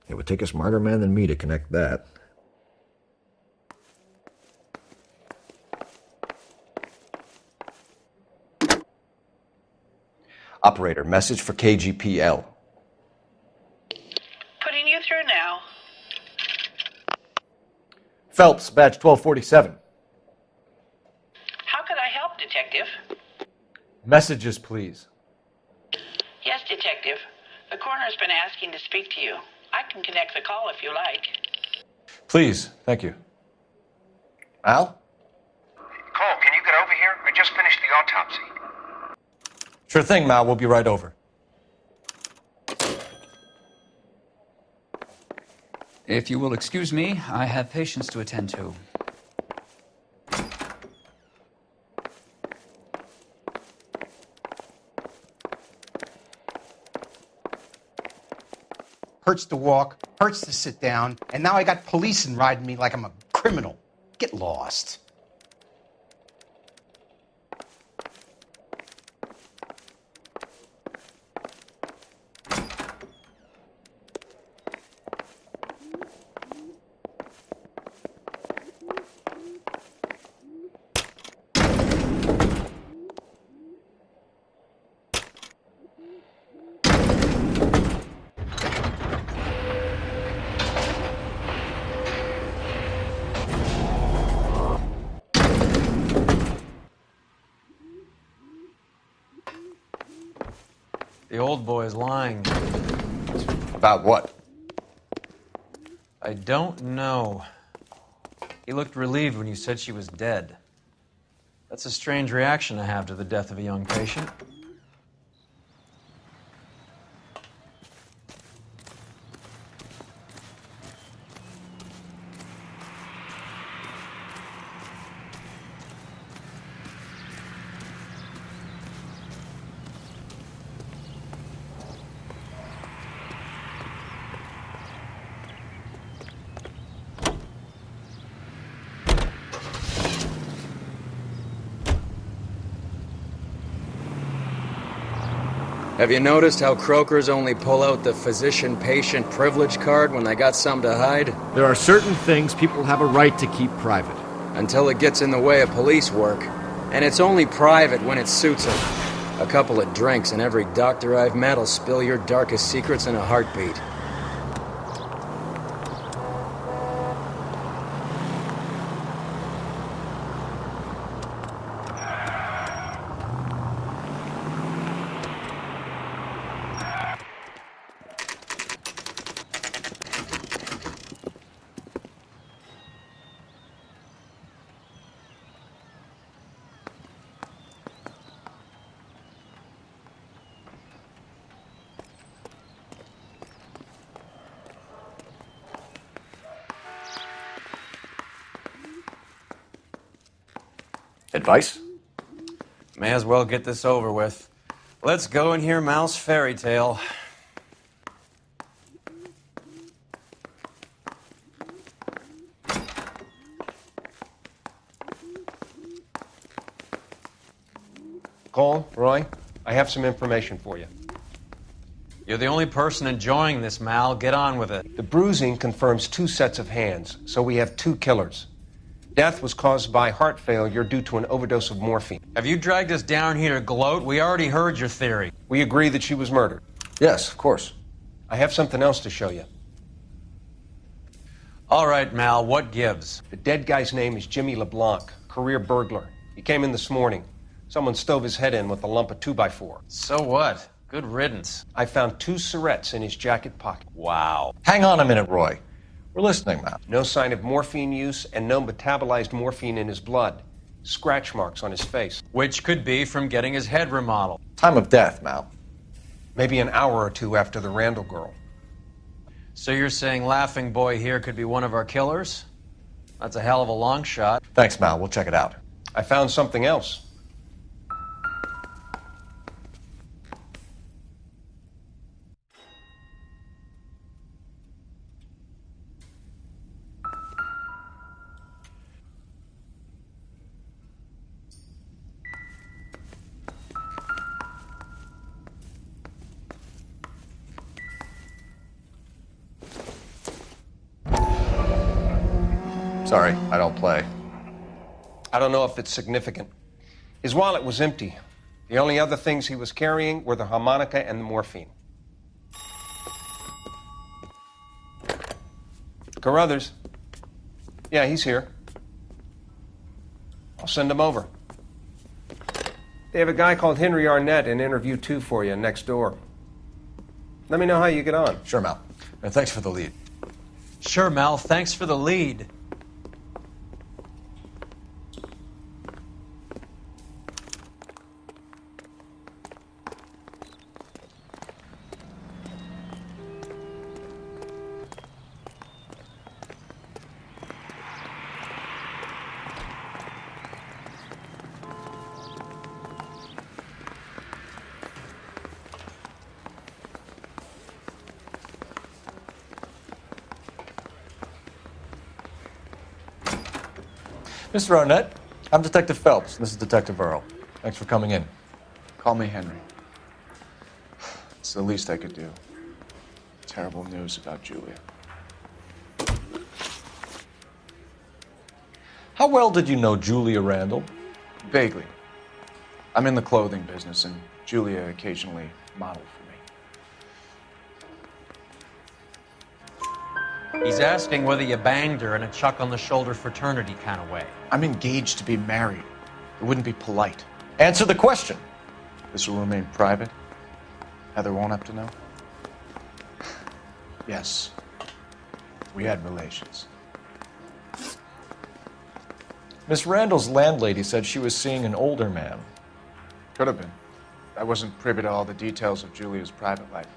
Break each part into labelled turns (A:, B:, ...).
A: It would take a smarter man than me to connect that.
B: Operator, message for KGPL.
C: Putting you through now.
B: Phelps, badge 1247.
C: How could I help, Detective?
B: Messages, please.
C: Yes, Detective. The coroner's been asking to speak to you. I can connect the call if you like.
B: Please, thank you. Al?
D: Cole, can you get over here? I just finished the autopsy.
B: Sure thing, Mal. We'll be right over.
E: If you will excuse me, I have patients to attend to.
F: Hurts to walk, hurts to sit down, and now I got policemen riding me like I'm a criminal. Get lost.
G: The old boy is lying.
B: About what?
G: I don't know. He looked relieved when you said she was dead. That's a strange reaction to have to the death of a young patient.
H: Have you noticed how croakers only pull out the physician-patient privilege card when they got something to hide?
A: There are certain things people have a right to keep private.
H: Until it gets in the way of police work. And it's only private when it suits them. A couple of drinks and every doctor I've met will spill your darkest secrets in a heartbeat.
B: Advice?
G: May as well get this over with. Let's go and hear Mal's fairy tale.
D: Cole, Roy, I have some information for you.
G: You're the only person enjoying this, Mal. Get on with it.
D: The bruising confirms 2 sets of hands, so we have 2 killers. Death was caused by heart failure due to an overdose of morphine.
G: Have you dragged us down here to gloat? We already heard your theory.
D: We agree that she was murdered.
B: Yes, of course.
D: I have something else to show you.
G: All right, Mal, what gives?
D: The dead guy's name is Jimmy LeBlanc, career burglar. He came in this morning. Someone stove his head in with a lump of 2x4.
G: So what? Good riddance.
D: I found 2 syrettes in his jacket pocket.
G: Wow.
A: Hang on a minute, Roy. We're listening, Mal.
D: No sign of morphine use and no metabolized morphine in his blood. Scratch marks on his face.
G: Which could be from getting his head remodeled.
A: Time of death, Mal.
D: Maybe an hour or 2 after the Randall girl.
G: So you're saying Laughing Boy here could be one of our killers? That's a hell of a long shot.
A: Thanks, Mal. We'll check it out.
D: I found something else.
A: Sorry, I don't play.
D: I don't know if it's significant. His wallet was empty. The only other things he was carrying were the harmonica and the morphine. Carruthers. Yeah, he's here. I'll send him over. They have a guy called Henry Arnett in interview 2 for you next door. Let me know how you get on.
A: Sure, Mal. And thanks for the lead.
G: Sure, Mal, thanks for the lead.
A: Mr. Arnett, I'm Detective Phelps. This is Detective Earl. Thanks for coming in.
I: Call me Henry. It's the least I could do. Terrible news about Julia.
A: How well did you know Julia Randall?
I: Vaguely. I'm in the clothing business, and Julia occasionally modeled for me.
G: He's asking whether you banged her in a chuck-on-the-shoulder fraternity kind of way.
I: I'm engaged to be married. It wouldn't be polite.
A: Answer the question.
I: This will remain private. Heather won't have to know. Yes. We had relations.
A: Miss Randall's landlady said she was seeing an older man.
I: Could have been. I wasn't privy to all the details of Julia's private life.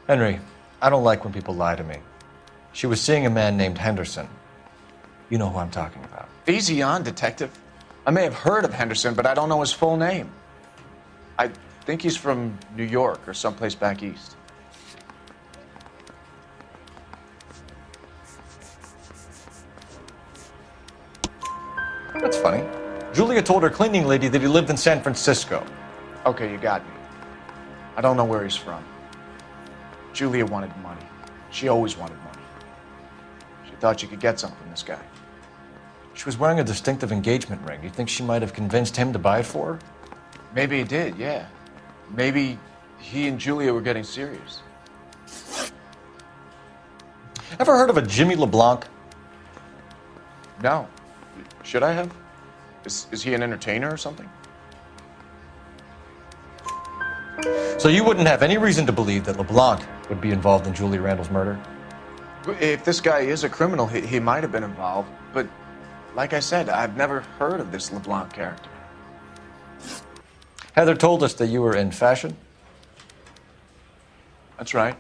A: Henry, I don't like when people lie to me. She was seeing a man named Henderson. You know who I'm talking about.
I: Easy on, Detective. I may have heard of Henderson, but I don't know his full name. I think he's from New York or someplace back east.
A: That's funny. Julia told her cleaning lady that he lived in San Francisco.
I: Okay, you got me. I don't know where he's from. Julia wanted money. She always wanted money. She thought she could get something from this guy.
A: She was wearing a distinctive engagement ring. Do you think she might have convinced him to buy it for her?
I: Maybe he did, yeah. Maybe he and Julia were getting serious.
A: Ever heard of a Jimmy LeBlanc?
I: No. Should I have? Is he an entertainer or something?
A: So you wouldn't have any reason to believe that LeBlanc would be involved in Julia Randall's murder?
I: If this guy is a criminal, he might have been involved. But like I said, I've never heard of this LeBlanc character.
A: Heather told us that you were in fashion.
I: That's right.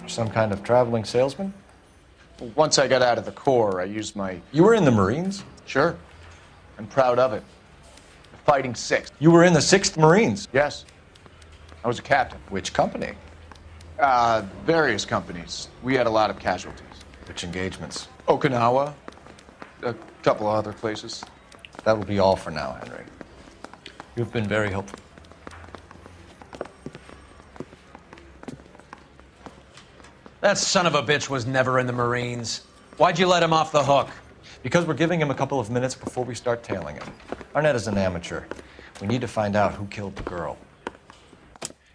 A: Some kind of traveling salesman?
I: Once I got out of the Corps, I used my...
A: You were in the Marines?
I: Sure. I'm proud of it. The Fighting Sixth.
A: You were in the 6th Marines?
I: Yes. I was a captain.
A: Which company?
I: Various companies. We had a lot of casualties.
A: Which engagements?
I: Okinawa. A couple of other places.
A: That will be all for now, Henry. You've been very helpful.
G: That son of a bitch was never in the Marines. Why'd you let him off the hook?
A: Because we're giving him a couple of minutes before we start tailing him. Arnett is an amateur. We need to find out who killed the girl.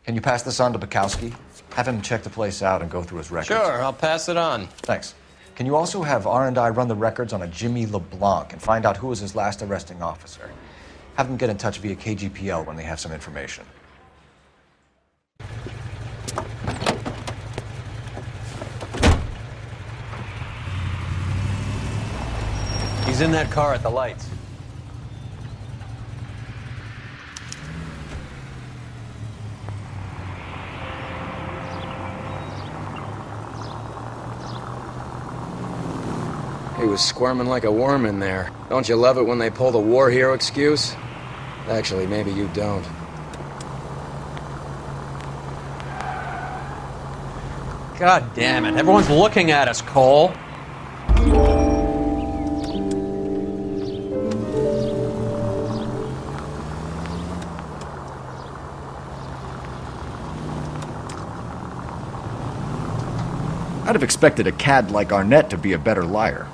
A: Can you pass this on to Bukowski? Have him check the place out and go through his records.
H: Sure, I'll pass it on.
A: Thanks. Can you also have R&I run the records on a Jimmy LeBlanc and find out who was his last arresting officer? Have them get in touch via KGPL when they have some information.
G: He's in that car at the lights.
H: He was squirming like a worm in there. Don't you love it when they pull the war hero excuse? Actually, maybe you don't.
G: God damn it. Everyone's looking at us, Cole.
A: I'd have expected a cad like Arnett to be a better liar.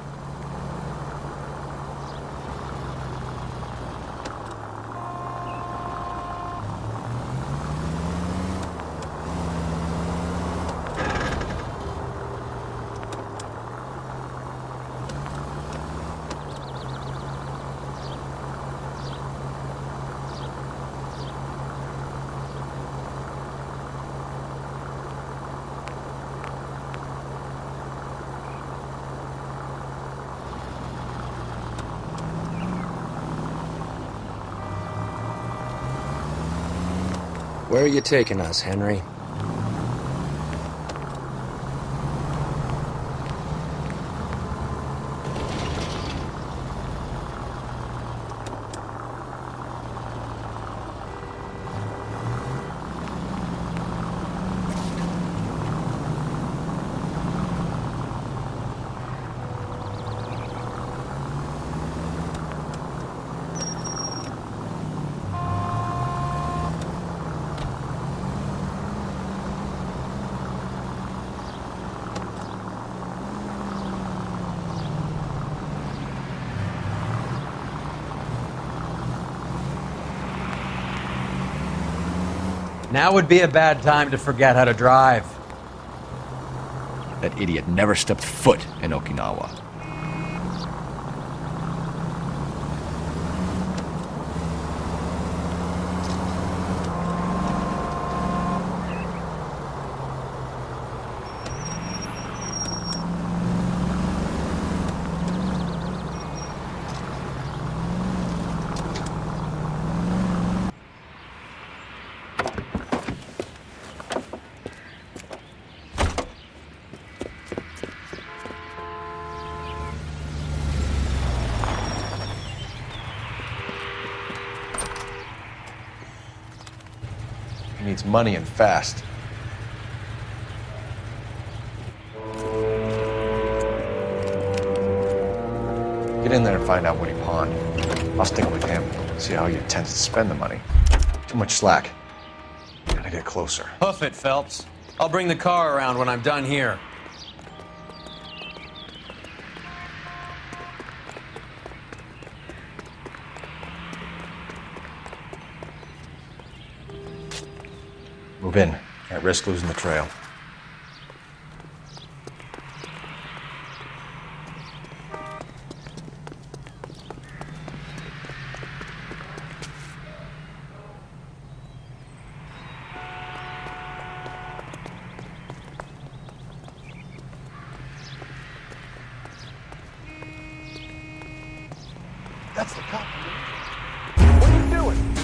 H: Where are you taking us, Henry?
G: Now would be a bad time to forget how to drive.
A: That idiot never stepped foot in Okinawa.
B: He needs money and fast. Get in there and find out what he pawned. I'll stick with him, see how he intends to spend the money. Too much slack. Gotta get closer.
G: Hoof it, Phelps. I'll bring the car around when I'm done here.
B: Move in. Can't risk losing the trail.
I: That's the cop. What are you doing?